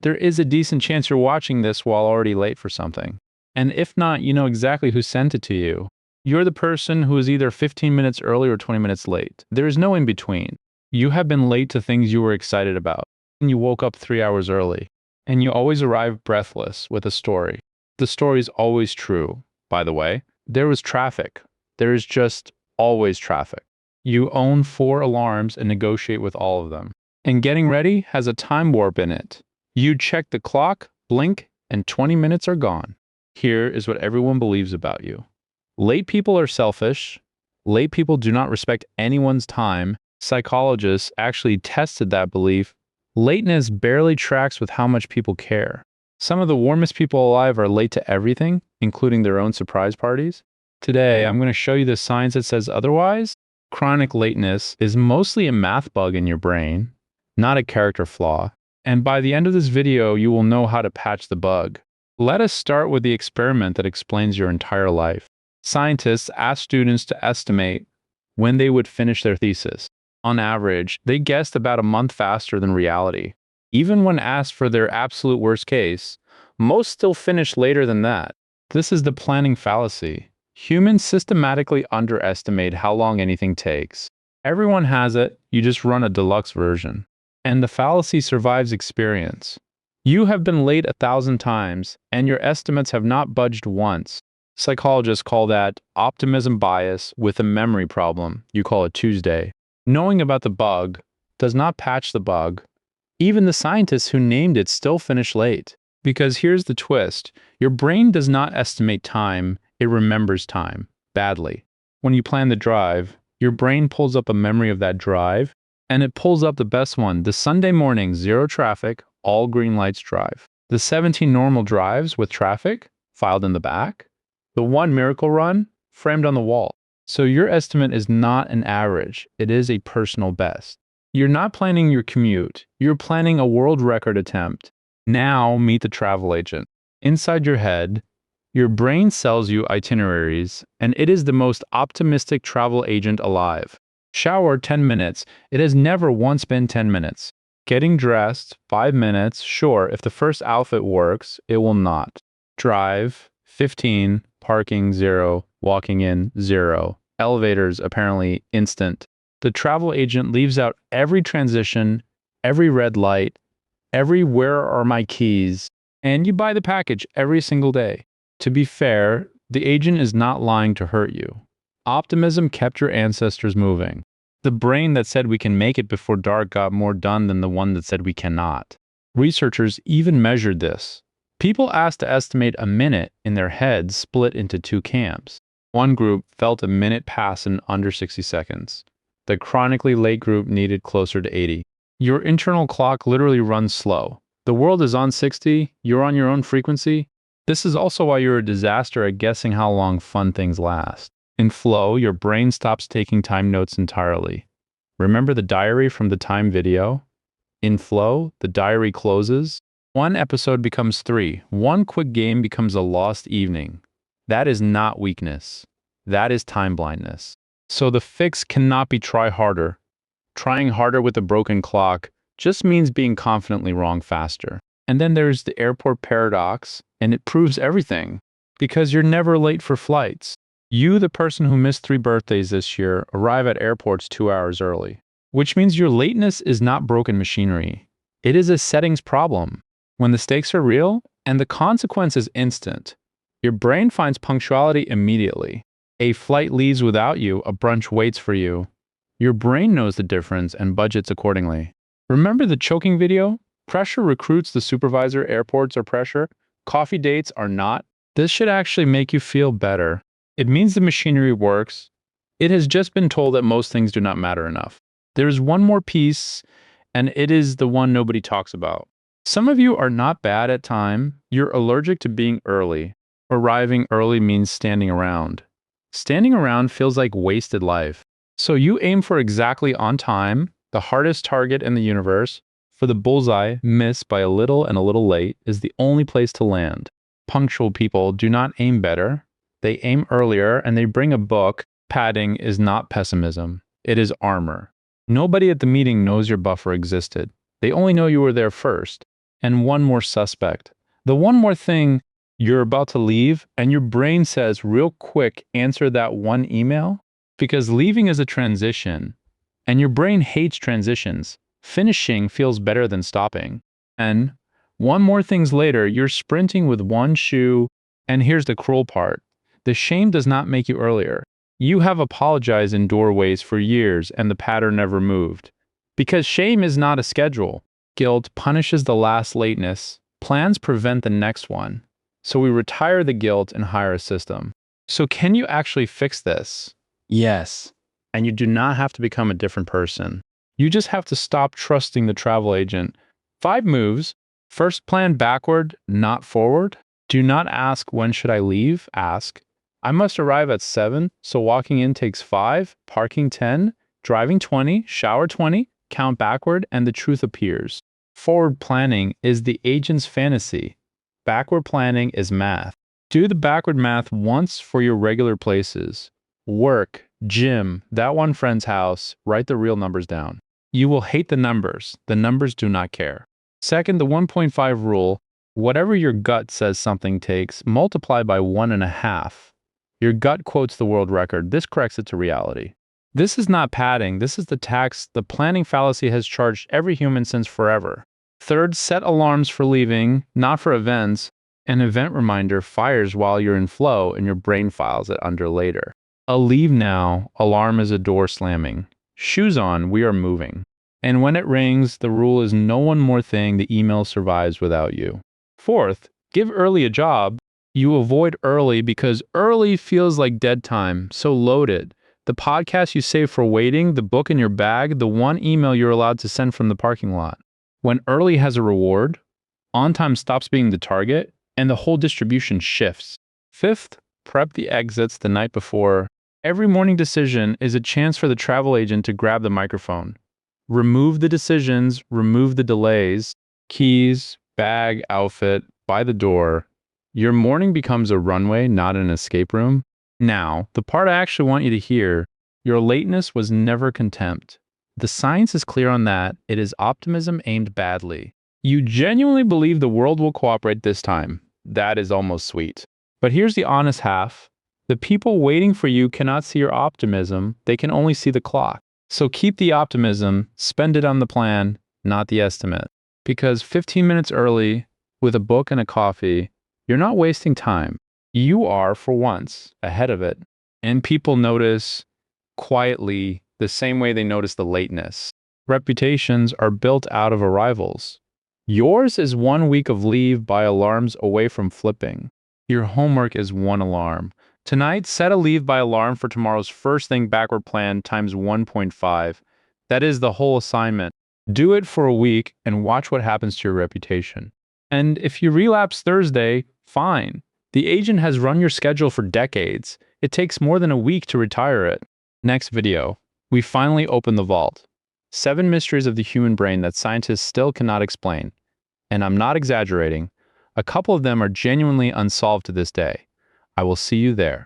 there is a decent chance you're watching this while already late for something. And if not, you know exactly who sent it to you. You're the person who is either 15 minutes early or 20 minutes late. There is no in between. You have been late to things you were excited about, and you woke up 3 hours early. And you always arrive breathless with a story. The story is always true, by the way. There was traffic. There is just always traffic. You own 4 alarms and negotiate with all of them. And getting ready has a time warp in it. You check the clock, blink, and 20 minutes are gone. Here is what everyone believes about you. Late people are selfish. Late people do not respect anyone's time. Psychologists actually tested that belief. Lateness barely tracks with how much people care. Some of the warmest people alive are late to everything, including their own surprise parties. Today, I'm going to show you the science that says otherwise. Chronic lateness is mostly a math bug in your brain, not a character flaw. And by the end of this video, you will know how to patch the bug. Let us start with the experiment that explains your entire life. Scientists asked students to estimate when they would finish their thesis. On average, they guessed about a month faster than reality. Even when asked for their absolute worst case, most still finished later than that. This is the planning fallacy. Humans systematically underestimate how long anything takes. Everyone has it, you just run a deluxe version. And the fallacy survives experience. You have been late 1,000 times, and your estimates have not budged once. Psychologists call that optimism bias with a memory problem. You call it Tuesday. Knowing about the bug does not patch the bug. Even the scientists who named it still finish late. Because here's the twist. Your brain does not estimate time, it remembers time badly. When you plan the drive, your brain pulls up a memory of that drive, and it pulls up the best one, the Sunday morning, zero traffic, all green lights drive. The 17 normal drives with traffic, filed in the back. The one miracle run, framed on the wall. So your estimate is not an average, it is a personal best. You're not planning your commute, you're planning a world record attempt. Now meet the travel agent. Inside your head, your brain sells you itineraries, and it is the most optimistic travel agent alive. Shower 10 minutes, it has never once been 10 minutes. Getting dressed, 5 minutes, sure, if the first outfit works, it will not. Drive, 15, parking 0, walking in 0. Elevators apparently instant. The travel agent leaves out every transition, every red light, every where are my keys, and you buy the package every single day. To be fair, the agent is not lying to hurt you. Optimism kept your ancestors moving. The brain that said we can make it before dark got more done than the one that said we cannot. Researchers even measured this. People asked to estimate a minute in their heads split into 2 camps. One group felt a minute pass in under 60 seconds. The chronically late group needed closer to 80. Your internal clock literally runs slow. The world is on 60, you're on your own frequency. This is also why you're a disaster at guessing how long fun things last. In flow, your brain stops taking time notes entirely. Remember the diary from the time video? In flow, the diary closes. 1 episode becomes 3. 1 quick game becomes a lost evening. That is not weakness. That is time blindness. So the fix cannot be try harder. Trying harder with a broken clock just means being confidently wrong faster. And then there's the airport paradox, and it proves everything. Because you're never late for flights. You, the person who missed 3 birthdays this year, arrive at airports 2 hours early. Which means your lateness is not broken machinery. It is a settings problem. When the stakes are real, and the consequence is instant, your brain finds punctuality immediately. A flight leaves without you, a brunch waits for you. Your brain knows the difference and budgets accordingly. Remember the choking video? Pressure recruits the supervisor, airports are pressure. Coffee dates are not. This should actually make you feel better. It means the machinery works. It has just been told that most things do not matter enough. There's one more piece, and it is the one nobody talks about. Some of you are not bad at time. You're allergic to being early. Arriving early means standing around. Standing around feels like wasted life. So you aim for exactly on time, the hardest target in the universe. For the bullseye, miss by a little and a little late is the only place to land. Punctual people do not aim better. They aim earlier and they bring a book. Padding is not pessimism. It is armor. Nobody at the meeting knows your buffer existed. They only know you were there first. and one more suspect. The one more thing, you're about to leave and your brain says, real quick, answer that one email, because leaving is a transition and your brain hates transitions. Finishing feels better than stopping. And one more things later, you're sprinting with one shoe, and here's the cruel part. The shame does not make you earlier. You have apologized in doorways for years and the pattern never moved. Because shame is not a schedule. Guilt punishes the last lateness. Plans prevent the next one. So we retire the guilt and hire a system. So can you actually fix this? Yes. And you do not have to become a different person. You just have to stop trusting the travel agent. 5 moves. First, plan backward, not forward. Do not ask, when should I leave? Ask, I must arrive at 7, so walking in takes 5, parking 10, driving 20, shower 20, count backward, and the truth appears. Forward planning is the agent's fantasy. Backward planning is math. Do the backward math once for your regular places. Work, gym, that one friend's house, write the real numbers down. You will hate the numbers do not care. Second, the 1.5 rule, whatever your gut says something takes, multiply by 1.5. Your gut quotes the world record, this corrects it to reality. This is not padding, this is the tax the planning fallacy has charged every human since forever. Third, set alarms for leaving, not for events. An event reminder fires while you're in flow and your brain files it under later. A leave now, alarm is a door slamming. Shoes on, we are moving. And when it rings, the rule is no one more thing, the email survives without you. Fourth, give early a job. You avoid early because early feels like dead time, so load it. The podcast you save for waiting, the book in your bag, the one email you're allowed to send from the parking lot. When early has a reward, on time stops being the target, and the whole distribution shifts. Fifth, prep the exits the night before. Every morning decision is a chance for the travel agent to grab the microphone. Remove the decisions, remove the delays, keys, bag, outfit, by the door. Your morning becomes a runway, not an escape room. Now, the part I actually want you to hear, your lateness was never contempt. The science is clear on that. It is optimism aimed badly. You genuinely believe the world will cooperate this time. That is almost sweet. But here's the honest half. The people waiting for you cannot see your optimism. They can only see the clock. So keep the optimism, spend it on the plan, not the estimate. Because 15 minutes early, with a book and a coffee, you're not wasting time. You are, for once, ahead of it. And people notice quietly the same way they notice the lateness. Reputations are built out of arrivals. Yours is 1 week of leave by alarms away from flipping. Your homework is 1 alarm. Tonight, set a leave by alarm for tomorrow's first thing backward plan times 1.5. That is the whole assignment. Do it for a week and watch what happens to your reputation. And if you relapse Thursday, fine. The agent has run your schedule for decades. It takes more than a week to retire it. Next video, we finally open the vault. 7 mysteries of the human brain that scientists still cannot explain. And I'm not exaggerating. A couple of them are genuinely unsolved to this day. I will see you there.